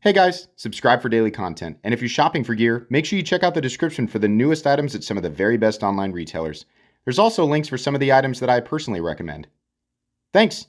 Hey guys, subscribe for daily content. And if you're shopping for gear, make sure you check out the description for the newest items at some of the very best online retailers. There's also links for some of the items that I personally recommend. Thanks!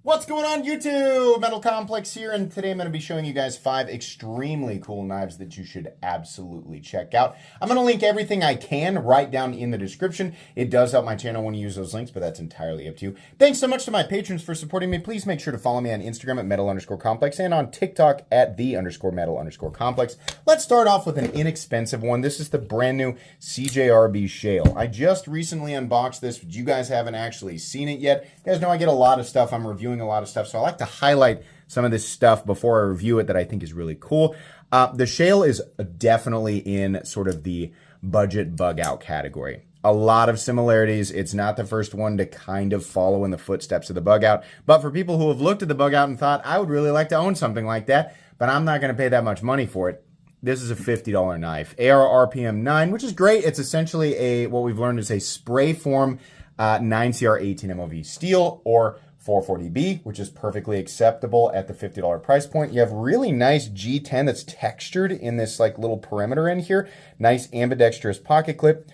What's going on YouTube? Metal Complex here, and today I'm going to be showing you guys 5 extremely cool knives that you should absolutely check out. I'm going to link everything I can right down in the description. It does help my channel when you use those links, but that's entirely up to you. Thanks so much to my patrons for supporting me. Please make sure to follow me on Instagram at metal_complex and on TikTok at _metal_complex. Let's start off with an inexpensive one. This is the brand new CRJ Shale. I just recently unboxed this, but you guys haven't actually seen it yet. You guys know I get a lot of stuff. I'm reviewing a lot of stuff, so I like to highlight some of this stuff before I review it that I think is really cool. The Shale is definitely in sort of the budget bug out category. A lot of similarities. It's not the first one to kind of follow in the footsteps of the bug out, but for people who have looked at the bug out and thought, I would really like to own something like that, but I'm not going to pay that much money for it, this is a $50 knife. AR RPM 9, which is great. It's essentially what we've learned is a spray form 9CR 18 MOV steel or 440B, which is perfectly acceptable at the $50 price point. You have really nice G10 that's textured in this like little perimeter in here. Nice ambidextrous pocket clip.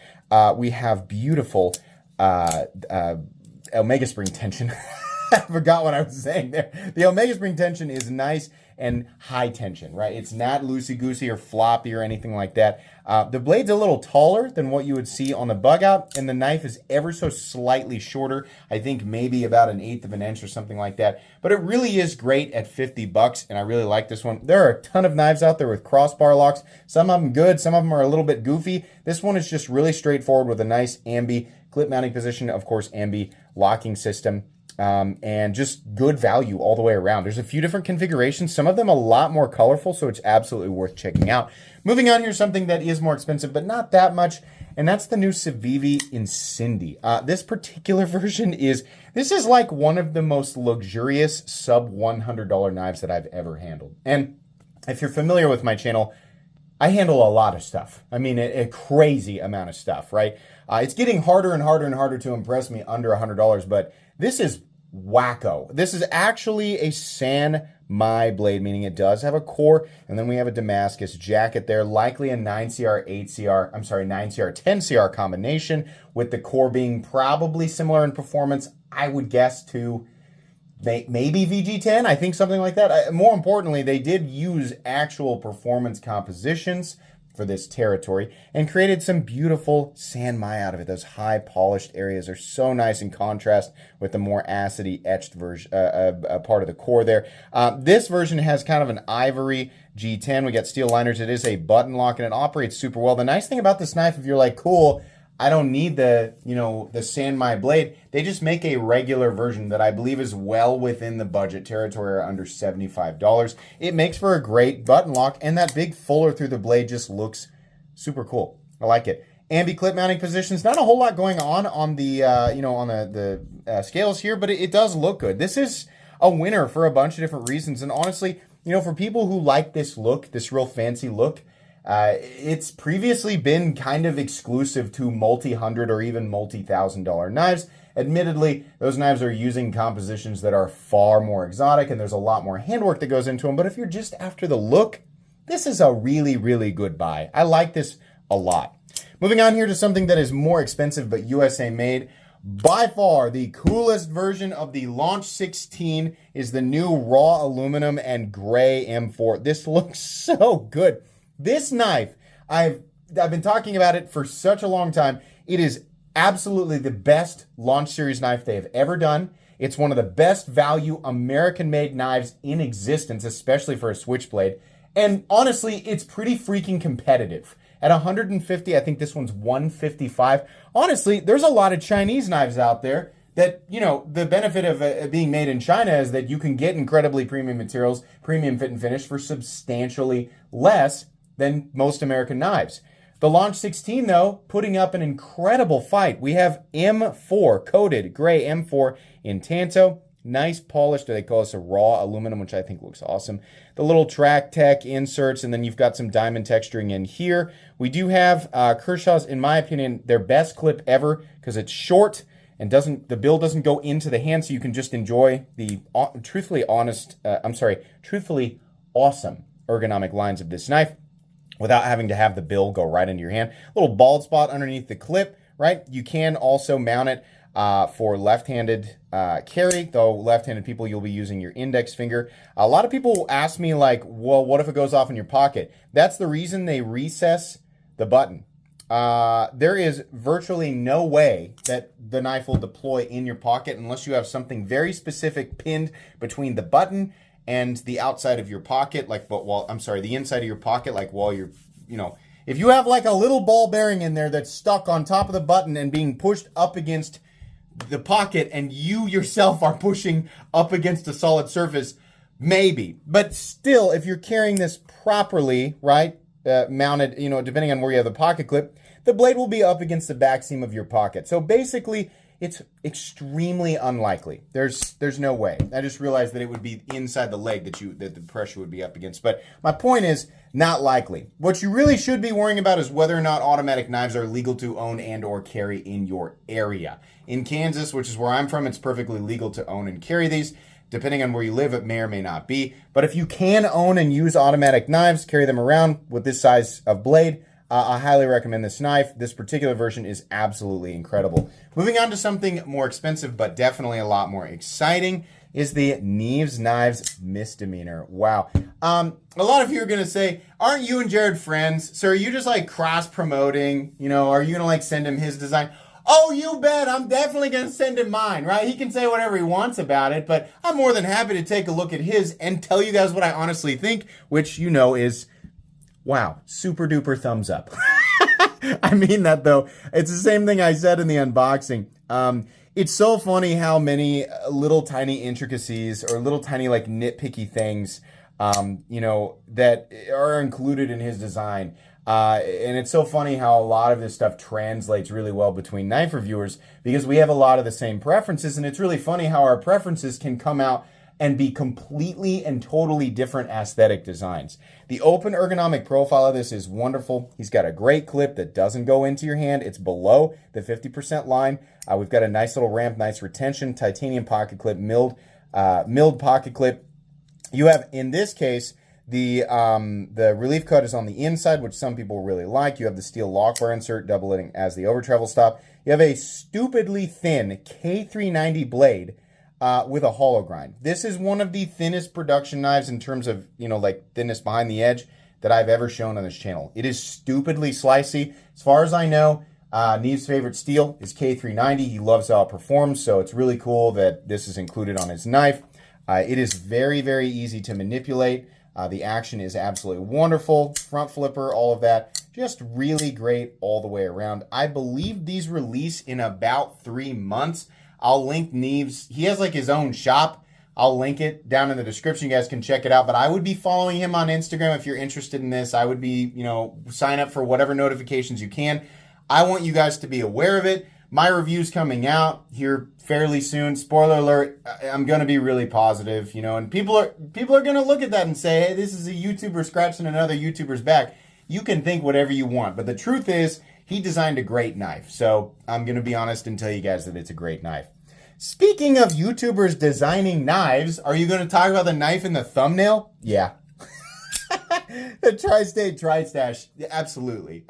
We have beautiful Omega spring tension. I forgot what I was saying there. The Omega spring tension is nice and high tension, right? It's not loosey-goosey or floppy or anything like that. The blade's a little taller than what you would see on the bug out, and the knife is ever so slightly shorter. I think maybe about 1/8 of an inch or something like that. But it really is great at $50, and I really like this one. There are a ton of knives out there with crossbar locks. Some of them good, some of them are a little bit goofy. This one is just really straightforward with a nice ambi clip mounting position, of course, ambi locking system. And just good value all the way around. There's a few different configurations, some of them a lot more colorful, so it's absolutely worth checking out. Moving on, here's something that is more expensive, but not that much, and that's the new Civin Cindy. This particular version is like one of the most luxurious sub $100 knives that I've ever handled. And if you're familiar with my channel, I handle a lot of stuff. I mean, a crazy amount of stuff, right? It's getting harder and harder and harder to impress me under $100, but this is wacko. This is actually a San Mai blade, meaning it does have a core, and then we have a Damascus jacket there, likely a 9CR 10CR combination, with the core being probably similar in performance, I would guess, to maybe VG10, I think something like that. More importantly, they did use actual performance compositions for this territory and created some beautiful San Mai out of it. Those high polished areas are so nice in contrast with the more acidy etched version, part of the core there. This version has kind of an ivory G10. We got steel liners. It is a button lock and it operates super well. The nice thing about this knife, if you're like, cool, I don't need the San Mai blade, they just make a regular version that I believe is well within the budget territory, or under $75. It makes for a great button lock, and that big fuller through the blade just looks super cool. I like it. Ambi clip mounting positions, not a whole lot going on the the scales here, but it does look good. This is a winner for a bunch of different reasons, and honestly, for people who like this look, this real fancy look, it's previously been kind of exclusive to multi-hundred or even multi-$1,000 knives. Admittedly, those knives are using compositions that are far more exotic, and there's a lot more handwork that goes into them. But if you're just after the look, this is a really, really good buy. I like this a lot. Moving on here to something that is more expensive but USA made. By far, the coolest version of the Launch 16 is the new raw aluminum and gray M4. This looks so good. This knife, I've been talking about it for such a long time. It is absolutely the best Launch Series knife they have ever done. It's one of the best value American-made knives in existence, especially for a switchblade. And honestly, it's pretty freaking competitive. At 150, I think this one's 155. Honestly, there's a lot of Chinese knives out there that, the benefit of it being made in China is that you can get incredibly premium materials, premium fit and finish for substantially less than most American knives. The Launch 16, though, putting up an incredible fight. We have M4, coated gray M4 in Tanto. Nice polished, they call this a raw aluminum, which I think looks awesome. The little Track Tech inserts, and then you've got some diamond texturing in here. We do have Kershaw's, in my opinion, their best clip ever, because it's short and the bill doesn't go into the hand, so you can just enjoy the truthfully awesome ergonomic lines of this knife without having to have the bill go right into your hand. A little bald spot underneath the clip, right? You can also mount it for left-handed carry, though left-handed people, you'll be using your index finger. A lot of people ask me like, well, what if it goes off in your pocket? That's the reason they recess the button. There is virtually no way that the knife will deploy in your pocket unless you have something very specific pinned between the button and the outside of your pocket, like, the inside of your pocket, like while you're, if you have like a little ball bearing in there that's stuck on top of the button and being pushed up against the pocket and you yourself are pushing up against a solid surface, maybe. But still, if you're carrying this properly, right, mounted, depending on where you have the pocket clip, the blade will be up against the back seam of your pocket. So basically, it's extremely unlikely. There's no way. I just realized that it would be inside the leg that the pressure would be up against. But my point is, not likely. What you really should be worrying about is whether or not automatic knives are legal to own and or carry in your area. In Kansas, which is where I'm from, it's perfectly legal to own and carry these. Depending on where you live, it may or may not be. But if you can own and use automatic knives, carry them around with this size of blade, I highly recommend this knife. This particular version is absolutely incredible. Moving on to something more expensive, but definitely a lot more exciting, is the Nees Knives Misdemeanor. Wow. A lot of you are going to say, aren't you and Jared friends? So are you just like cross-promoting? Are you going to like send him his design? Oh, you bet. I'm definitely going to send him mine, right? He can say whatever he wants about it, but I'm more than happy to take a look at his and tell you guys what I honestly think, which is, wow, super duper thumbs up. I mean that though. It's the same thing I said in the unboxing. It's so funny how many little tiny intricacies or little tiny like nitpicky things, that are included in his design. And it's so funny how a lot of this stuff translates really well between knife reviewers because we have a lot of the same preferences, and it's really funny how our preferences can come out and be completely and totally different aesthetic designs. The open ergonomic profile of this is wonderful. He's got a great clip that doesn't go into your hand. It's below the 50% line. We've got a nice little ramp, nice retention, titanium pocket clip, milled pocket clip. You have, in this case, the relief cut is on the inside, which some people really like. You have the steel lock bar insert, doubling as the over travel stop. You have a stupidly thin K390 blade with a hollow grind. This is one of the thinnest production knives in terms of, like thinness behind the edge that I've ever shown on this channel. It is stupidly slicey. As far as I know, Nees' favorite steel is K390. He loves how it performs, so it's really cool that this is included on his knife. It is very, very easy to manipulate. The action is absolutely wonderful. Front flipper, all of that. Just really great all the way around. I believe these release in about 3 months. I'll link Nees. He has like his own shop. I'll link it down in the description. You guys can check it out. But I would be following him on Instagram if you're interested in this. I would be, sign up for whatever notifications you can. I want you guys to be aware of it. My review's coming out here fairly soon. Spoiler alert, I'm going to be really positive, and people are going to look at that and say, hey, this is a YouTuber scratching another YouTuber's back. You can think whatever you want, but the truth is, he designed a great knife. So I'm going to be honest and tell you guys that it's a great knife. Speaking of YouTubers designing knives, are you going to talk about the knife in the thumbnail? Yeah. The TriState T Stash. Absolutely.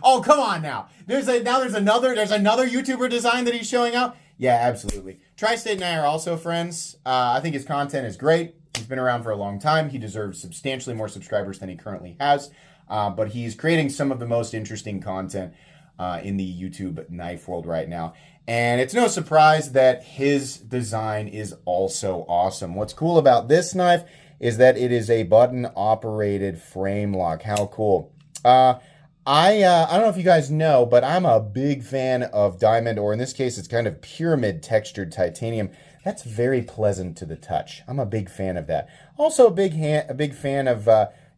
Oh, come on now. There's another YouTuber design that he's showing out. Yeah, absolutely. TriState and I are also friends. I think his content is great. He's been around for a long time. He deserves substantially more subscribers than he currently has. But he's creating some of the most interesting content in the YouTube knife world right now. And it's no surprise that his design is also awesome. What's cool about this knife is that it is a button-operated frame lock. How cool. I don't know if you guys know, but I'm a big fan of diamond, or in this case, it's kind of pyramid textured titanium. That's very pleasant to the touch. I'm a big fan of that. Also a big fan of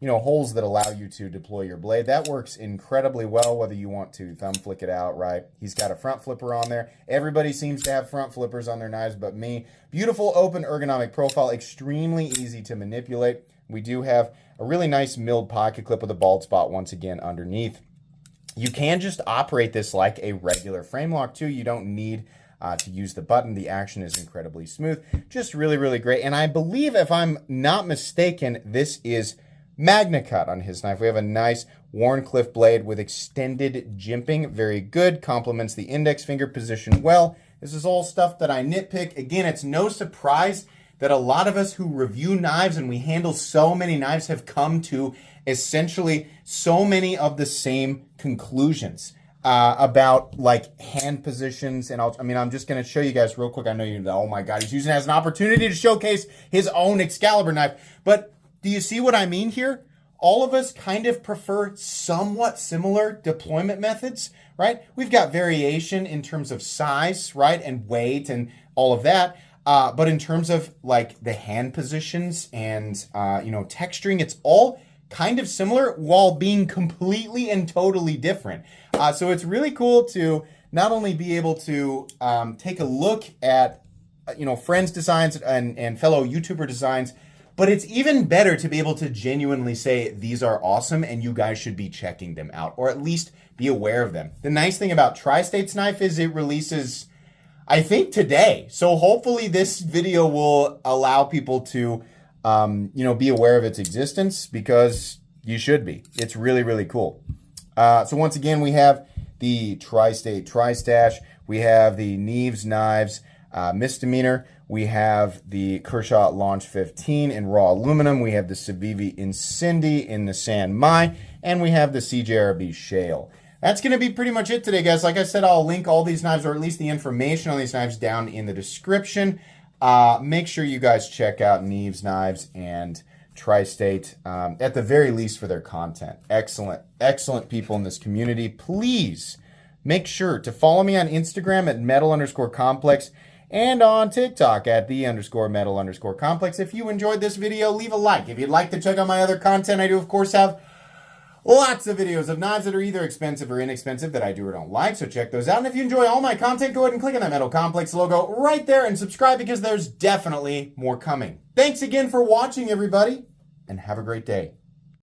holes that allow you to deploy your blade. That works incredibly well, whether you want to thumb flick it out, right? He's got a front flipper on there. Everybody seems to have front flippers on their knives but me. Beautiful open ergonomic profile, extremely easy to manipulate. We do have a really nice milled pocket clip with a bald spot once again underneath. You can just operate this like a regular frame lock too. You don't need to use the button. The action is incredibly smooth. Just really, really great. And I believe, if I'm not mistaken, this is Magna Cut on his knife. We have a nice Wharncliffe blade with extended jimping. Very good. Complements the index finger position well. This is all stuff that I nitpick. Again, it's no surprise that a lot of us who review knives and we handle so many knives have come to essentially so many of the same conclusions about like hand positions. And I'm just going to show you guys real quick. I know oh my God, he's using it as an opportunity to showcase his own Excalibur knife. But do you see what I mean here? All of us kind of prefer somewhat similar deployment methods, right? We've got variation in terms of size, right? And weight and all of that. But in terms of like the hand positions and, texturing, it's all kind of similar while being completely and totally different. So it's really cool to not only be able to take a look at, friends' designs and fellow YouTuber designs, but it's even better to be able to genuinely say these are awesome and you guys should be checking them out, or at least be aware of them. The nice thing about TriState's knife is it releases, I think, today. So hopefully this video will allow people to, be aware of its existence, because you should be. It's really, really cool. So once again, we have the TriState T Stash. We have the Nees knives misdemeanor. We have the Kershaw Launch 15 in raw aluminum. We have the Civin Cindy in the San Mai. And we have the CRJ Shale. That's going to be pretty much it today, guys. Like I said, I'll link all these knives, or at least the information on these knives, down in the description. Make sure you guys check out Nees knives and TriState, at the very least, for their content. Excellent, excellent people in this community. Please make sure to follow me on Instagram at metal_complex and on TikTok at _metal_complex. If you enjoyed this video, leave a like. If you'd like to check out my other content, I do, of course, have lots of videos of knives that are either expensive or inexpensive that I do or don't like, so check those out. And if you enjoy all my content, go ahead and click on that Metal Complex logo right there and subscribe, because there's definitely more coming. Thanks again for watching, everybody, and have a great day.